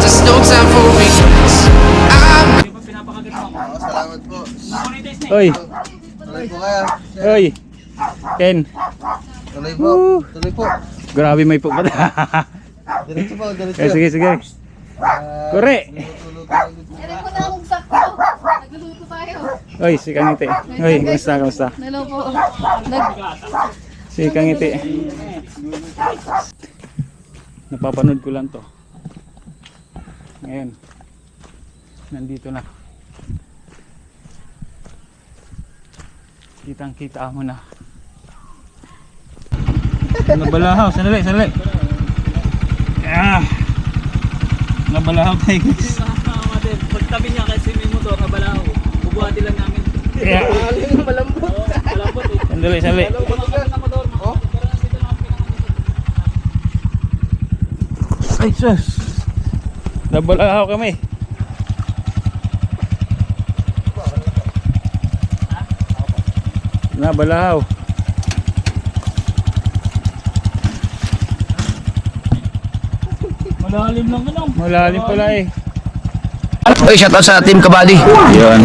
there's no time for regrets. Salamat po. Oy, Tuloy po kaya. oy. Ken. Tuloy po. Tuloy po. Grabe may pupad. Diretso po, diretso. Sige, sige. Kore. Tulog tayo. Alam ko na akong sakto. Nagluluto tayo. Oy, si Kangiti. Oy, kamusta, kamusta? Hello po. Si Kangiti. Napapanood ko lang to. Ngayon. Nandito na. Kitang kita mo na. Nabalahaw, sandali, sandali. Nabalahaw tayo guys. Pagtabi niya kasi may motor, nabalahaw. Bubuhati lang namin. Malambot. Malambot eh. Sandali, sandali. Ay, sus. Nabalahaw kami. Nabalahaw. Malalim lang ano. Malalim pala eh. Oy, shout out sa Team Kabady. Yun.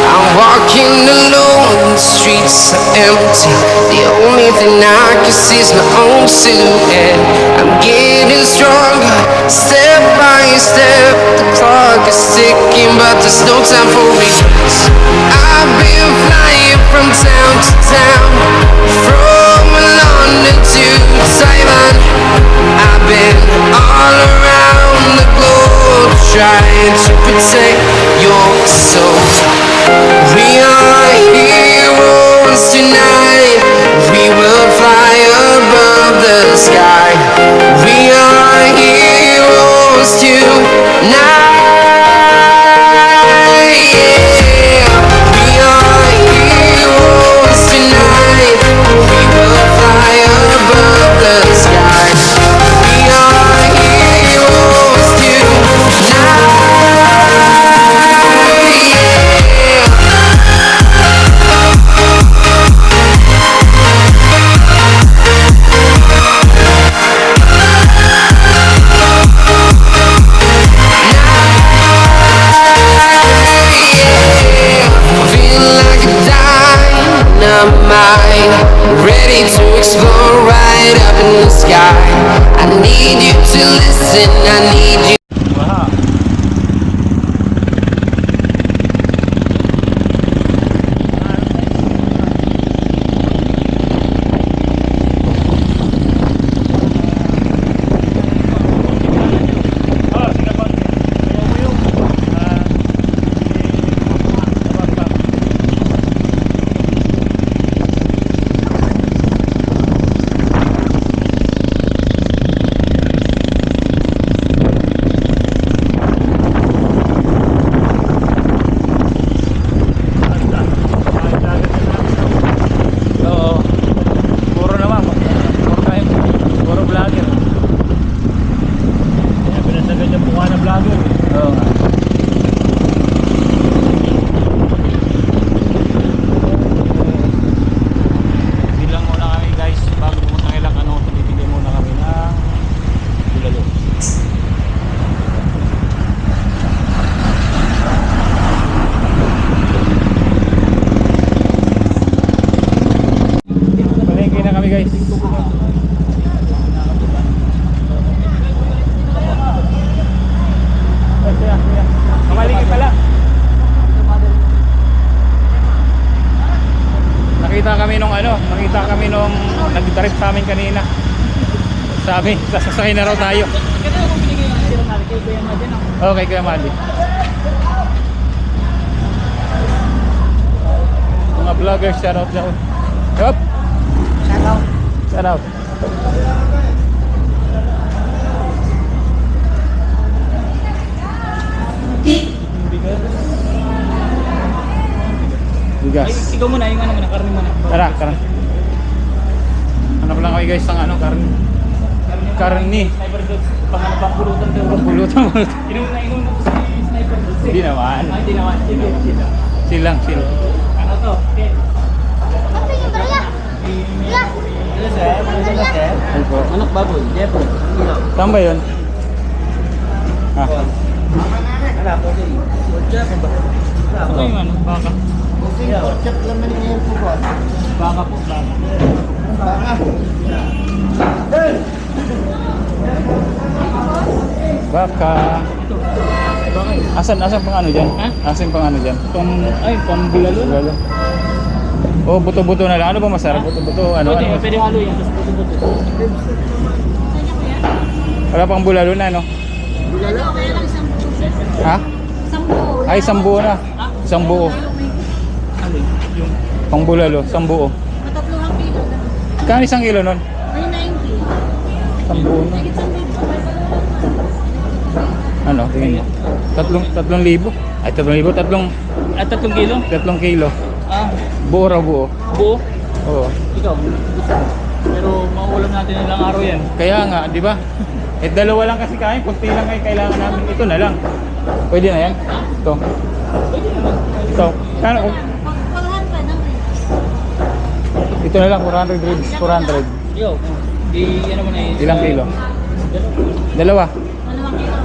I'm walking alone, the streets are empty. The only thing I can see is my own silhouette. I'm getting stronger, step by step. The clock is ticking, but there's no time for regrets. I've been flying from town to town, from London to Taiwan. I've been all around the globe, trying to protect your soul. We are heroes tonight. We will fly above the sky. We are heroes tonight. Yeah. We are heroes tonight. We will fly above the sky. We are heroes tonight. Ready to explore right up in the sky. I need you to listen, I need you. Wow. Nakita kami nung nag-trip sa amin kanina. Sabi, sasakay na raw tayo. Okay, Kuya Madi. Mga vloggers, shout out daw. Yup. Shout out. Shout out. Bigas. Ay, ikaw muna, yung ano muna, karne muna. Tara, tara. Hanap lang kami guys ng ano, karne. Karne. Sniper dogs, pang pulutan daw. Pulutan mo. Inom mo sa sniper dogs. Hindi naman. Hindi naman. Silang. Ano to? Okay. Ate yung barya. Opo. Anak baboy, Jepo. Saan ba yun? Ah, Ano yung ano? Baka. Baka po, baka. baka. Asan pang ano dyan? Ha? Asan pang ano dyan? Pambulalo. Bulalo. Oh, buto-buto na lang. Ano ba masarap? Buto-buto, ano? Pwede, ano? pwede halo yan. Tapos buto-buto. Wala pang bulalo na, no? Bulalo, kaya lang isang buo. Ha? Isang buo. Ay, isang buo na. Isang buo. Ano yung... Pang bulalo, isang buo. Matatluhang kilo. Kano isang kilo nun? May 90. Isang buo na. Higit sa libo. Ano, tingin mo? 3,000. Ay, 3,000. At 3 kilo? 3 kilo. Ah, Buo raw buo. buo. Oo. Ikaw, pero mauulam natin ilang araw yan. Kaya nga, di ba? Eh, dalawa lang kasi kain. Kunti lang ay kailangan namin. Ito na lang. Pwede na yan? Ito. Pwede naman. Ito. Kano? Pagpagahan pa ng Ito na lang, 400 ribs. 400. Yo, di ano mo na yun. Ilang kilo? Dalawa. Dalawang kilo.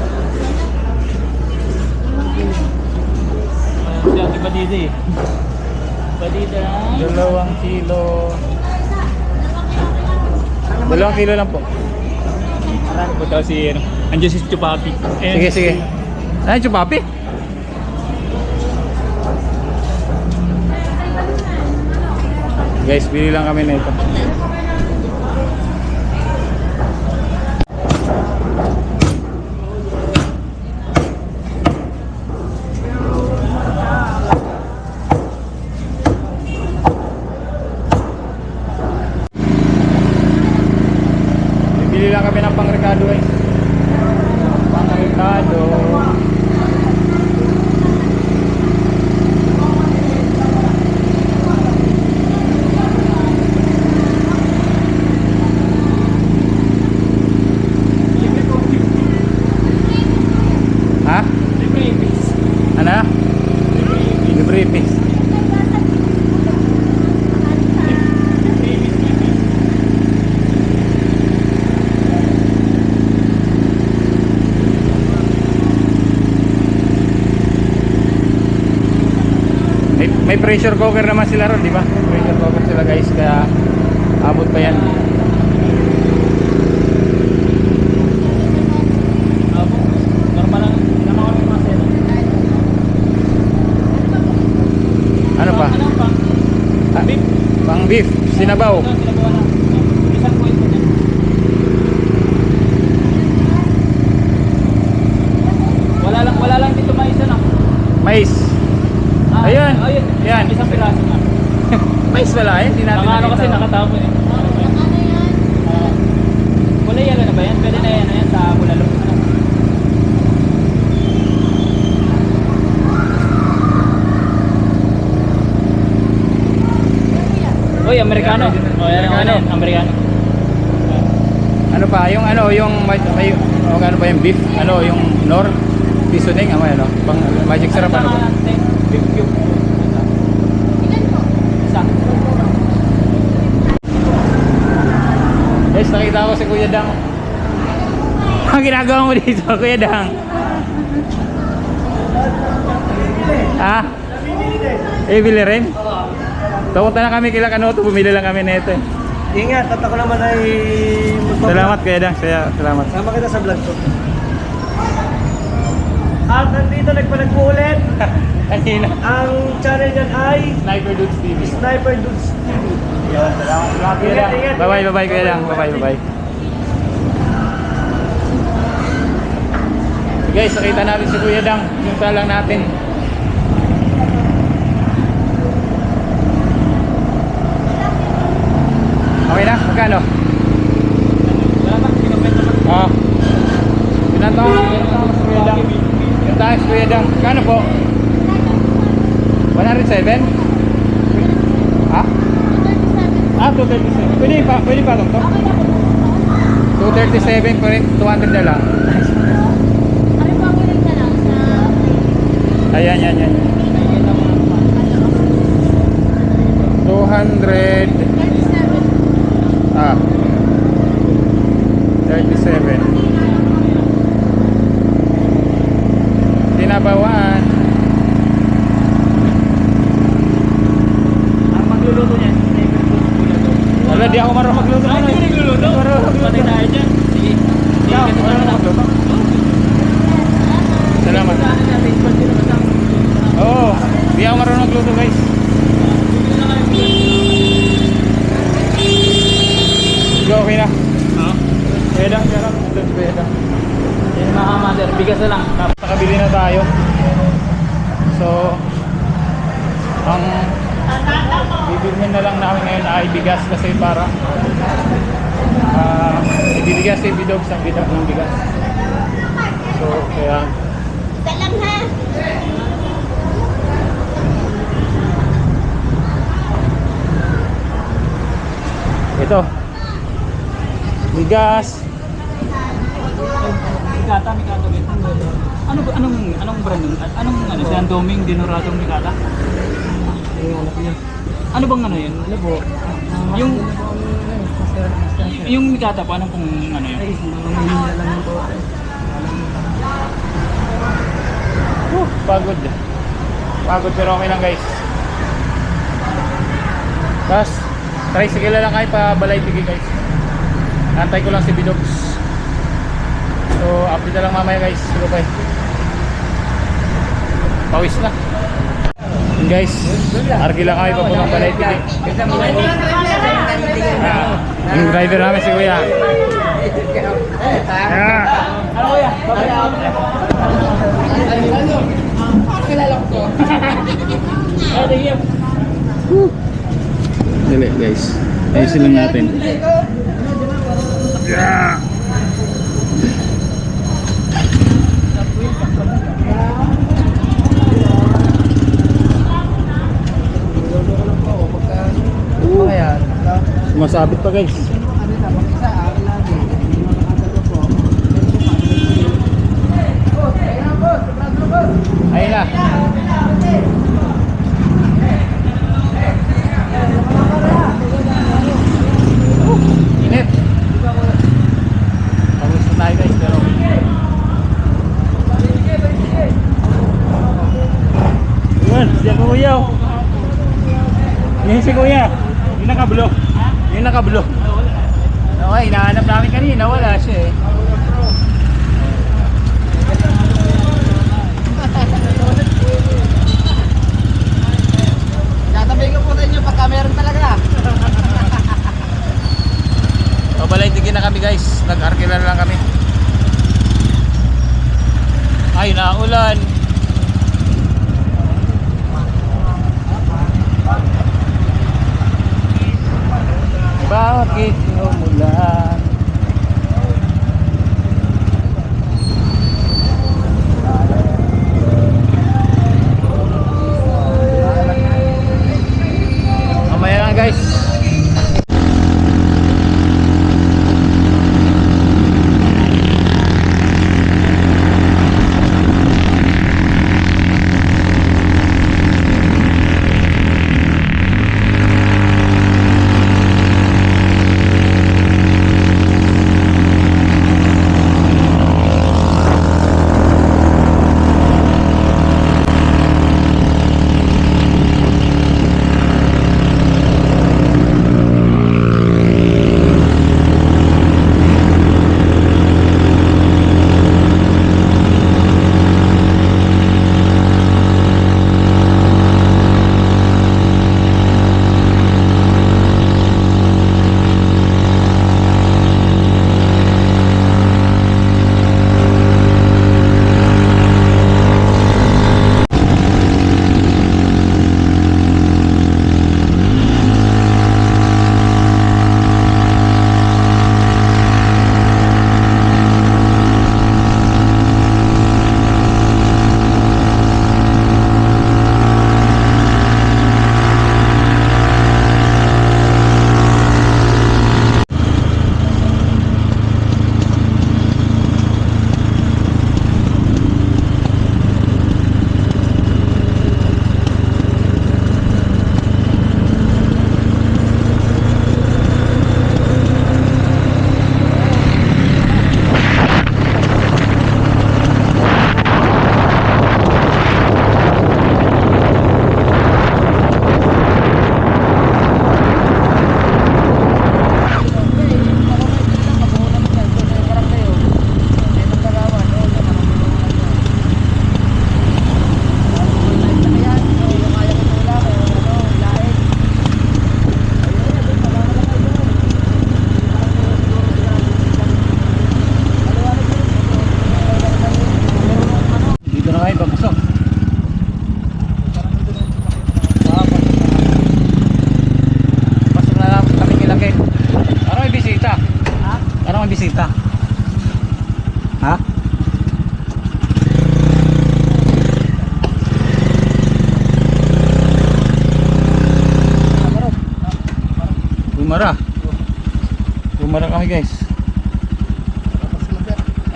Siya, di Badida eh. Badida. 2 kilo. 2 kilo lang po. Marami po daw si ano. Andiyan si Chupapi. Sige, sige. Ay, chupapi. Guys, bili lang kami na ito. Bili lang kami ng pangrekado eh. Pangrekado. Ha? Ano? Libre piece. May pressure cooker naman sila ron, di ba? Pressure cooker sila guys, kaya abot pa yan. Normal lang. Naman kami mga seno. Ano pa? Ano pa? Ah, Beef. pang beef, sinabaw. Ito, sinabawa na. Isang point po niya. Wala lang dito maisa na. Mais. Ah, Ayun. Ayun. Yan. Isang piraso na. Mais wala eh, hindi natin Naka ano kasi nakita. nakatapon eh. Ano yan? Kulay yellow na ba yan? Pwede na yan. Ayan sa bulalo. Uy, Amerikano. Oh, yan, Amerikano. Amerikano. Ano pa, yung ano, yung ano ba yung beef? Ano, yung nor? Seasoning, ano, pang magic sarap ano ba? Beef cube. Ilan po? Isa. Guys, nakita ko si Kuya Dang. Ang ginagawa mo dito, Kuya Dang? Ha? Eh, bili rin? Tapunta na kami kila Kanoto, bumili lang kami nito eh. Ingat, at ako naman ay Salamat Kuya Dang, salamat. Sama kita sa vlog ko. At nandito nagpanagpo-ulit. Kanina. Ang channel niyan ay Sniper Dudes TV. Sniper Dudes TV. Yan, salamat Kuya Dang. Ingat, Bye-bye Kuya Dang. Bye-bye. Guys, nakita natin si Kuya Dang. Yung lang natin. Okay na? Magkano? Salamat. Kinumet naman. Ah. Pinatawag si Kuya Dang. Yung tayo si Kuya Dang. Kano po? 107? Ha? 237. Pwede pa itong to? 237 pa rin. 200 na lang. Ano po ang ulit na lang sa... Ayan. 200. 37. Ah. 37. Tinabawaan. Ang magluluto niyan, Wala, di ako marunong magluto. Ay, hindi nagluluto. Marunong magluto. Patay tayo dyan. Sige. Ikaw, marunong magluto. Salamat. Saan natin? Ba't di naman sa- Oo, di ako marunong magluto guys. Bumili na kayo bigas. Sige, okay na. Ha? Pwede, pwede. Yan mga mother, bigas na lang. Nakabili na tayo. So, ang bibilhin na lang namin ngayon ay bigas kasi para ibibigay si Bidogs ang bitak ng bigas. So, kaya Salam ha. ito. Bigas. Mikata. Ano ba anong brand yun? Anong ano siya? Doming Dinoradong Mikata? Ano bang ano yun? Yung Mikata po anong kung ano yun? Pagod. Pagod pero okay lang guys. Tapos, tricycle lang kayo pa balay tigil guys. Antay ko lang si Bidogs. So, update na lang mamaya guys. Sige bye. Pawis na. Yun guys, argi lang kami papuntang balay tigil. Yung driver namin si Kuya. Dali guys, ayusin lang natin. Masabit pa guys. Ayun na. Init. Pagod na tayo guys pero yun, siya Kuya. Yan si Kuya. Yung nakablo. Yung nakablo. Okay, hinahanap namin kanina. Wala siya eh. Tatabi ko po sa inyo pagka meron talaga. Pabalaytigin na kami guys. Nag-arkila lang kami. Ay, naulan. Bakit umulan? Mamaya lang guys. Gumara. Gumara kami guys.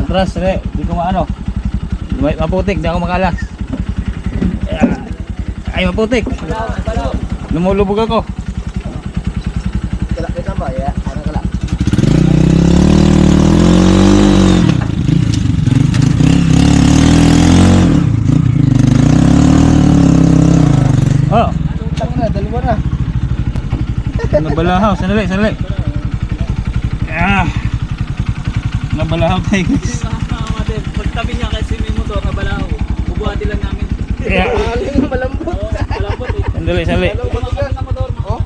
Atras, di ko maano. Maputik, di ako makalas. Ay, maputik. Lumulubog ako. Kita ba? Ya, ano ka lang? Oh, Tang na, dalawa na. nabalahaw. Sandali. Nabalahaw tayo guys. Pagtabi niya kasi may motor na balaw. Bubuhati lang namin. Aling malambot. Malambot eh. Sandali. Oh,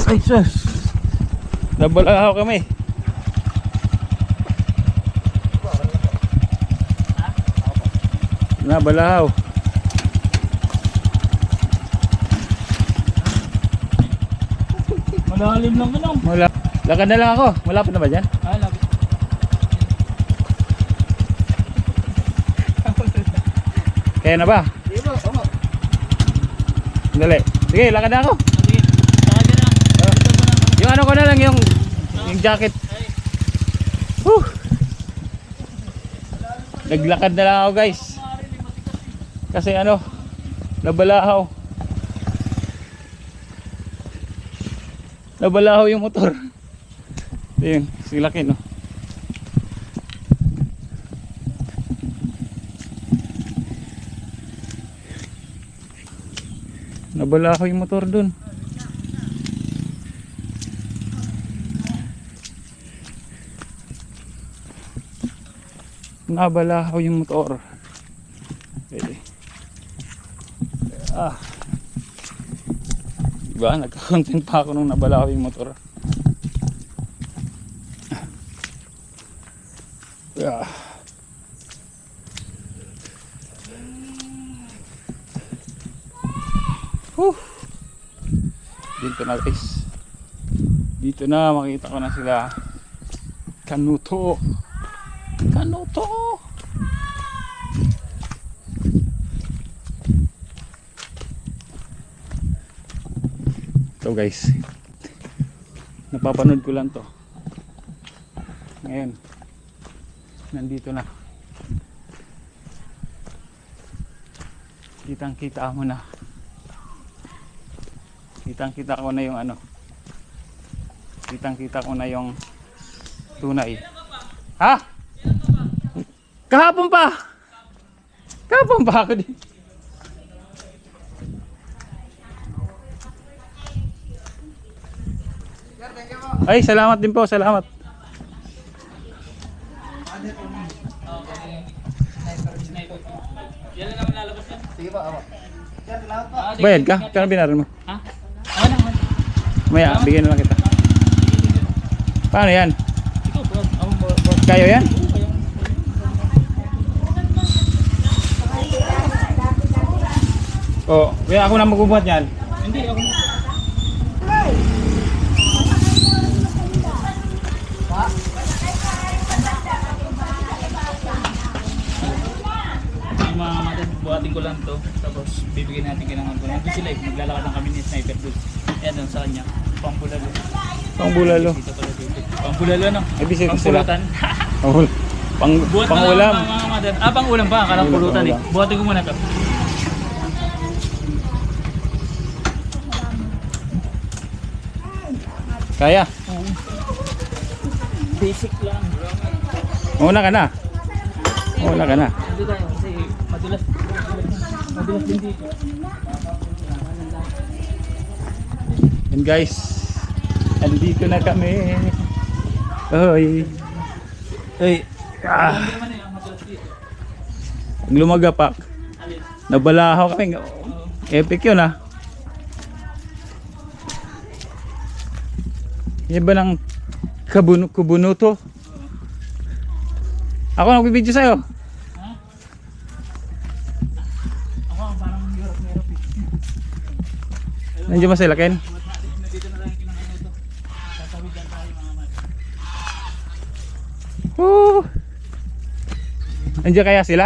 Ay, sus. Nabalahaw kami. Nabalahaw. Malalim lang ka lang. Lakad na lang ako. Malapit na ba dyan? Ah, labi. Kaya na ba? di ba? Oo. Sandali. Sige, lakad na ako. Sige. Saka ka na. Yung ano ko na lang, yung jacket. Naglakad na lang ako guys. Kasi ano, nabalahaw. Nabalahaw yung motor. Ayun, silaki no. Nabalahaw yung motor dun. Nabalahaw yung motor. Okay. Diba? Nagka-content pa ako nung nabalahaw yung motor. Dito na guys. Dito na makita ko na sila. Kanuto. So guys, napapanood ko lang to. Ngayon, nandito na. Kitang-kita mo na. Kitang-kita ko na yung ano. Kitang-kita ko na yung tunay. Ha? Kahapon pa ako din. Ay, salamat din po, salamat. Yan lang naman lalabas yan. Sige pa, awa. Sir, salamat po. Bayad ka? Kano binaran mo? Ha? Ano naman? Maya, bigyan na lang kita. Paano yan? Ito, bro. Kayo yan? Oh, kaya ako na magbubuhat yan. Hindi, ako. Yung mga matid, buhatin ko lang to. Tapos bibigyan natin kayo ng hanggang. Nandun sila eh, maglalakad ng kami ni Sniper doon. Yan doon sa kanya. Pambulalo. Pangbulalo. Dito pala dito. Pambulalo no? May bisita sila. Pampulutan. Pangulam. Buhat na Pangulam. lang mga matid. Pangulam pa. Akalang pulutan eh. Buhatin ko muna to. Kaya? Basic lang. Una ka na. Una ka na. Hindi tayo kasi madulas. Madulas din dito. And guys, andito na kami. Hoy. Hey. Hindi naman eh, ang madulas dito. Pag lumagapak, Alin? nabalahaw kami. Epic yun ah. Yan ba ng kubunuto? Ako nagbibideo sa'yo. Ha? Ako parang hirap-hirap eh. Nandiyan ba sila, Ken? Nandito na lang yung kinakain ito. Tatawid lang tayo mga matid. Woo! Nandiyan kaya sila?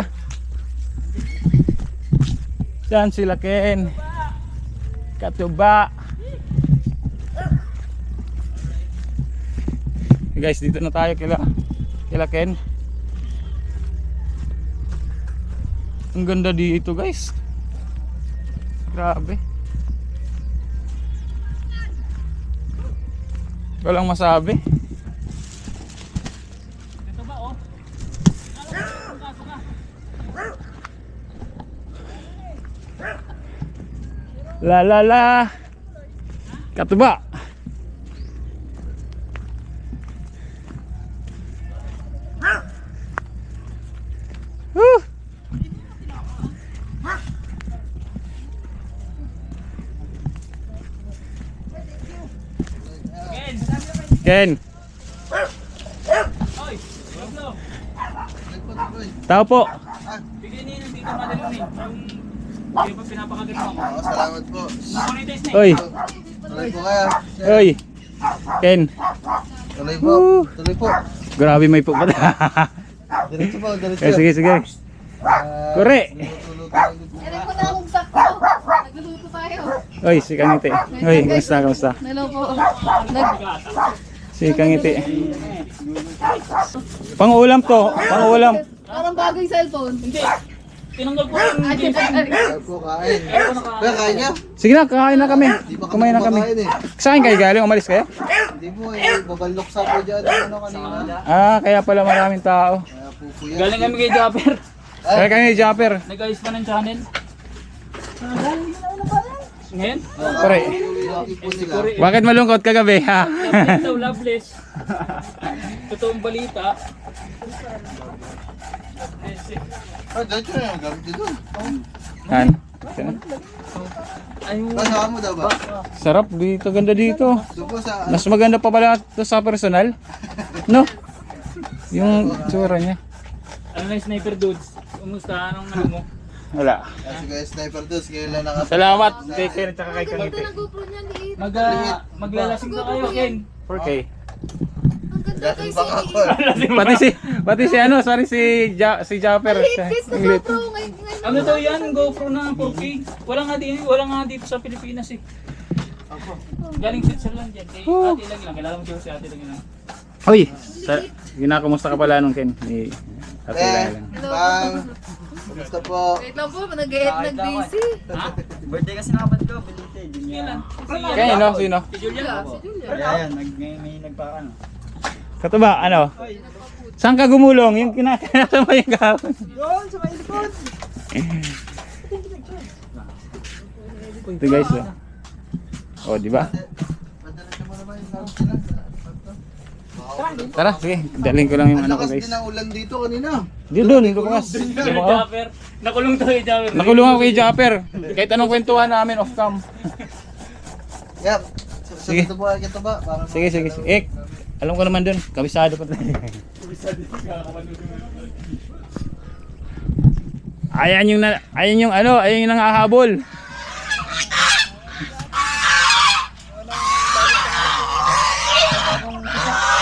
Saan sila, Ken? Katuba. Guys, dito na tayo kila Ken. Ang ganda dito, guys. Grabe. Walang masabi. Ito ba oh? La la la. Katuba. Woo. Ken. Oy, Pablo. Tao po. Bigyan niyo ng dito madalun eh. Yung pa pinapakagano ako. Salamat po. Monetize na eh. Oy. Tuloy po kayo. Oy. Ken. Tuloy po. Tuloy po. Grabe may po pala. Diretso po, diretso. Sige, sige. Kore. Alam ko na akong sakto. Nagluluto tayo. Oy, si Kangiti. Oy, kamusta? Hello po. Si Kangiti. Pangulam to, pangulam. Parang bagong cellphone. Hindi. Tinanggal ko yung Ay, Kaya po kain. Kaya kain niya? Sige na, kakain na kami. Di ba Kumain na kami. kumakain eh? Saan kayo galing? Umalis kayo? Hindi po eh. Babalok sa po dyan. Ano kanina? Ah, kaya pala maraming tao. Kaya po po yan. galing kami kay Japper. Kaya kami ni Japper. Nag-ayos pa ng channel. Ngayon? Kore. Laki po nila. Bakit malungkot kagabi, ha? Loveless daw, loveless. Totoong balita. Ah, diretso na yung gamit dito. Han. Ayun. Kasama mo daw ba? Sarap dito, ganda dito. Doon po sa... Mas maganda pa pala to sa personal. No? Yung tsura niya. Ano na yung sniper dudes? Kumusta? Anong ano mo? Wala. Kasi guys, sniper dos. Ngayon lang nakapit. Salamat kay Ken at saka kay Ito Kangiti. na GoPro niya, liit. Maglalasing na kayo, Ken. 4K. Ang ganda Dating guys. baka ako. Pati si ano, sorry si Japper. Liit guys na GoPro. Ngayon. Ano daw yan? GoPro na 4K. Wala nga dito sa Pilipinas eh. Galing Switzerland yan. Kay ate lang lang. Kilala mo siya si ate lang lang. Uy, ginakamusta ka pala nung Ken? Ni Ate lang. Bang. Kumusta po? Wait lang po, nag-busy. Birthday kasi nakapat ko, belated. Yun Kailan? yan. Kaya no, sino? Si Julia. Si Julia. Ayan, may nagpaano. Katuba, ano? Saan ka gumulong? Yung kinakanta mo yung kahapon. Doon, sa may likod. Ito guys, oh. Oh, di ba? Madalas mo naman yung gamit nila. Tara, sige. Daling ko lang yung ano ko Lakas guys. din ang ulan dito kanina. Di doon, lumakas. Japper. Nakulong to kay Japper. Nakulong ako kay Japper. Kahit anong kwentuhan namin off cam. Yep. Sige. Sige. Po, ito ba? Para Sige, sige, sige. Alam ko naman doon. Kabisado pa tayo. Ayan yung ano, ayan yung nangahabol.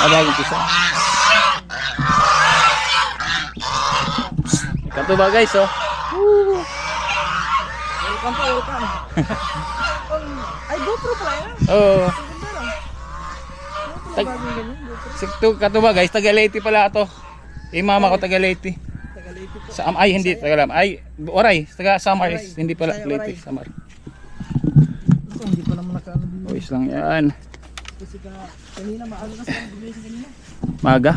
Bagong pisa. Katuba guys, oh. Welcome po, welcome. Ay, GoPro pala yan. Oo. Katuba guys, taga Leyte pala ito. Eh mama ko taga Leyte. Sa ay hindi taga Lam. Ay Oray, taga Samaris, hindi pala Leyte, Samar. Hindi pa naman nakaano dito. Boys lang 'yan. Kasi kanina, maaga kasi ang bigay kanina. Maga.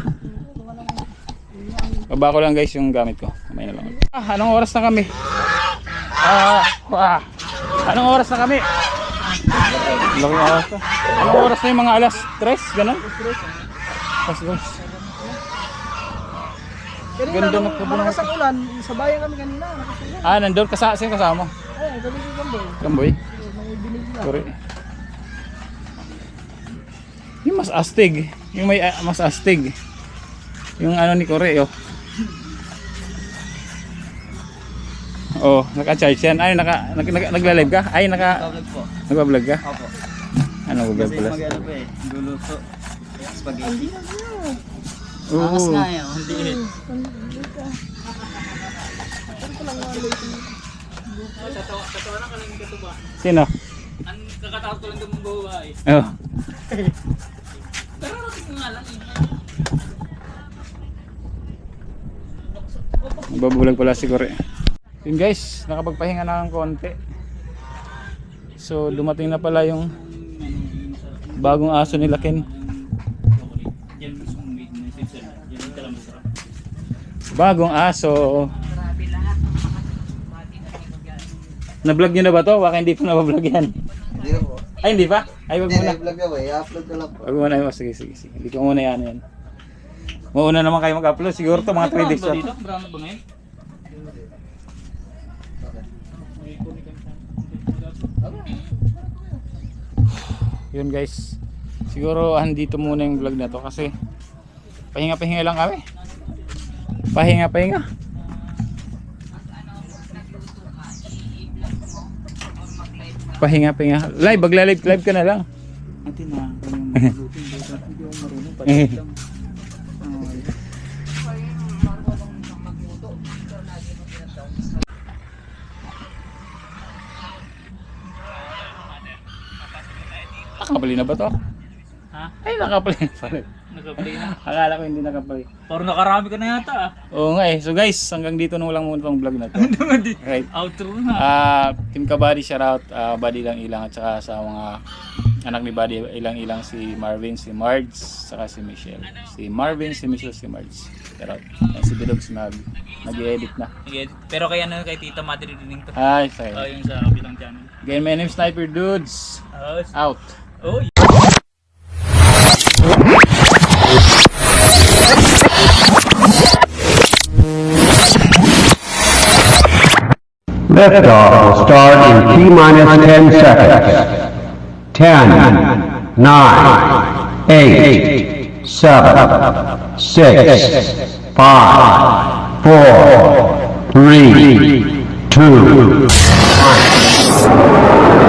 Baba ko lang guys yung gamit ko. Kamay na lang. Anong oras na kami? Anong oras na kami? Laki na oras na. Anong oras na yung mga alas 3? Ganun? Alas 2. Kanina, Ganda nung ng kabunang- malakas ang ulan, sa bayan kami kanina. Nandun sino kasama? Ay, gabi ko gamboy. Kamboy? May binig lang. Correct. Yung mas astig. Yung may mas astig. Yung ano ni Kore, oh. Oh, naka-charge yan. Ay, nagla-live ka? Ay, Vlog po. nagba-vlog ka? Opo. Ano, vlog Kasi pala? mag-ano pa eh, luluto. Spaghetti. Oo. Angas nga yun, hindi eh. Tatawa na ka lang yung katuba. Sino? Ang Tinatakot ko lang itong buhay. Oh. Pero natin nga lang eh. Babulag pala siguro eh. Yun guys, nakapagpahinga na ng konti. So dumating na pala yung bagong aso nila Ken. Yan gusto mong meet na si Sel. Yan yung talagang masarap. Bagong aso. Na-vlog nyo na ba to? Baka hindi ko na-vlog yan. Hindi na po. Ay hindi pa? Ay wag Hindi, muna. i-vlog na po. I-upload ko lang po. Wag muna. Sige. Hindi ko muna yan. Mauna naman kayo mag-upload. Siguro to mga 3 days. Brown ba dito? Brown na ba ngayon? Yun guys. Siguro andito muna yung vlog na to kasi pahinga lang kami. Pahinga. Live, magla-live ka na lang. Atin na. Hindi ako marunong. Palit lang. Nakapali na ba to? Ha? Ay, nakapali na pala. Nag-play na. Akala ko hindi nakapali. Parang nakarami ka na yata ah. Oo nga eh. So guys, hanggang dito na lang muna tong vlog na to. Right. Outro na. Team Kabady, shoutout. Buddy ilang at saka sa mga anak ni Buddy ilang si Marvin, si Marge, saka si Michelle. Si Marvin, si Michelle, si Marge. Shoutout. And si Bidogs nag-i-edit na. Pero kay ano kay Tita madiridining to. Ay, sorry. Oh, yung sa kabilang channel. Again, my name is Sniper Dudes. Out. Oh, Liftoff will start in T-minus 10 seconds. 10, 9, 8, 7, 6, 5, 4, 3, 2, 1.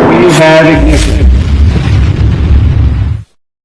We have ignition.